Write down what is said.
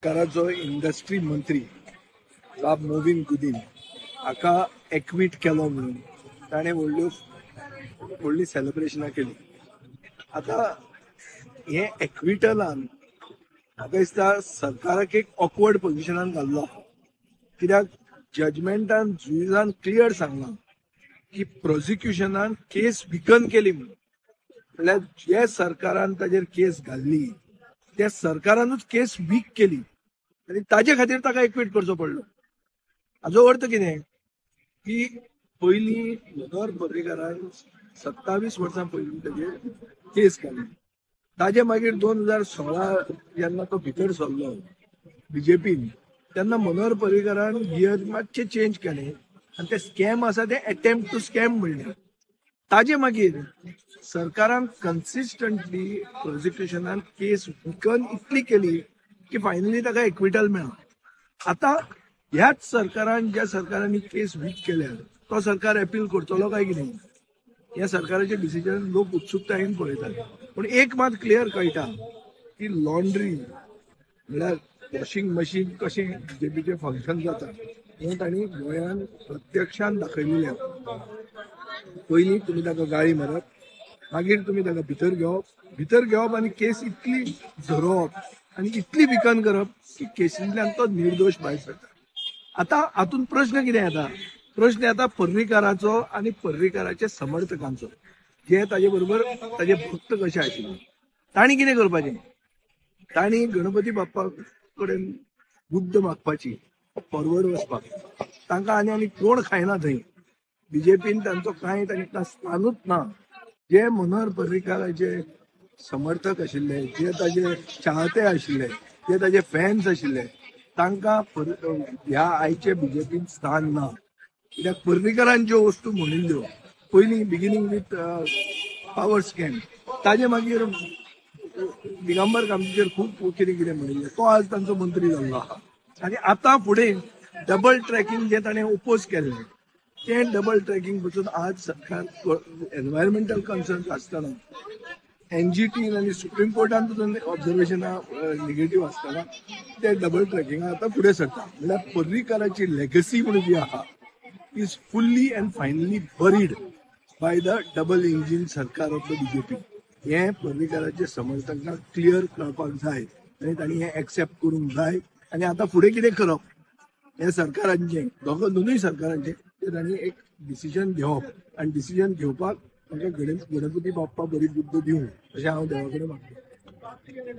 सरकाराचो इंडस्ट्री मंत्री साब मोविन गुदीन हाका एक्वीट केलो म्हणून ताणें व्हडली सेलिब्रेशनां केली. आता हे एक्विटलान म्हाका दिसता सरकाराक एक ऑकवर्ड पोझिशनान घाल्लो, कित्याक जजमेंटान जुईजान क्लियर सांगला की प्रोसिक्युशनान केस विकन केली म्हणून. म्हळ्यार जे सरकारान ताजेर केस घाल्ली त्या सरकारानूच केस वीक केली आनी ताजे खातीर ताका एक्वीट करचो पडलो. हाचो अर्थ कितें की पयलीं मनोहर पर्रीकारान 27 वर्सां पयलीं ताजेर केस घाल्ली. ताजे मागीर 2016 जेन्ना तो भितर सरलो बीजेपीन, तेन्ना मनोहर पर्रीकारान गियर मातशें चेंज केलें आनी ते स्कॅम आसा ते अटेम्प्ट टू स्कॅम म्हणलें. ताजे मागीर सरकारान कन्सिस्टंटली प्रोसिक्युशनान केस विकन इतली केली की फायनली ताका एक्विटल मेळ्ळा. आता ह्याच सरकारान ज्या सरकारांनी केस वीक केल्या तो सरकार अपील करतलो काय कितें, ह्या सरकाराचे डिसिजन लोक उत्सुकतायेन पळयतात. पूण एक मात क्लियर कळटा की लॉन्ड्री म्हळ्यार वॉशिंग मशीन कशें बीजेपीचें फंक्शन जाता हें तांणी गोंयान प्रत्यक्षान दाखयलेलें आसा. पयलीं तुमी ताका गाळी मारप, मागीर तुमी ताका भितर घेवप आनी केस इतली झरोवप आनी इतली विकन करप की केसींतल्यान तो निर्दोश भायर सरता. आता हातूंत प्रश्न कितें येता? प्रश्न येता पर्रीकाराचो आनी पर्रीकाराच्या समर्थकांचो, जे ताजे बरोबर ताजे भक्त कशे आशिल्ले. तांणी कितें करपाचें? तांणी गणपती बाप्पा कडेन बुद्द मागपाची, फॉरवर्ड वचपाक. तांकां आनी कोण खायना थंय. बीजेपीन तांचो कांय तांकां स्थानूच ना. जे मनोहर पर्रीकाराचे समर्थक आशिल्ले, जे ताजे चाहते आशिल्ले, जे ताजे फॅन्स आशिल्ले, तांकां ह्या आयचे बीजेपीन स्थान ना. कित्याक पर्रीकारान ज्यो वस्तू म्हणिल्ल्यो पयलीं बिगिनींग विथ पावर स्कॅम, ताजे मागीर दिगंबर कामतीचेर खूब कितें कितें म्हणिल्लें, तो आज तांचो मंत्री जाल्लो आहा. आनी आतां फुडें डबल ट्रॅकिंग जे ताणें ओपोज केल्लें ते डबल ट्रॅकिंग पसून आज सरकार एनवायरमेंटल कन्सर्न आसतना एनजीटी आनी सुप्रीम कोर्टान पसून ऑब्जर्वेशनां निगेटीव आसतना ते डबल ट्रॅकिंग आतां फुडें सरता. म्हळ्यार पर्रीकाराची लेगसी म्हणून जी आहा is fully and finally buried by the double engine सरकार ऑफ द बीजेपी. हे पर्रीकाराचे समर्थकांक क्लियर कळपाक जाय आनी तांणी हें एक्सेप्ट करूंक जाय. आनी आतां फुडें कितें करप हे सरकारांचें, दोनूय सरकारांचें, ते तांणी एक डिसिजन घेवप आनी डिसिजन घेवपाक तांकां गणपती बाप्पा बरी बुद्द दिवं अशें हांव देवा कडेन मागतां.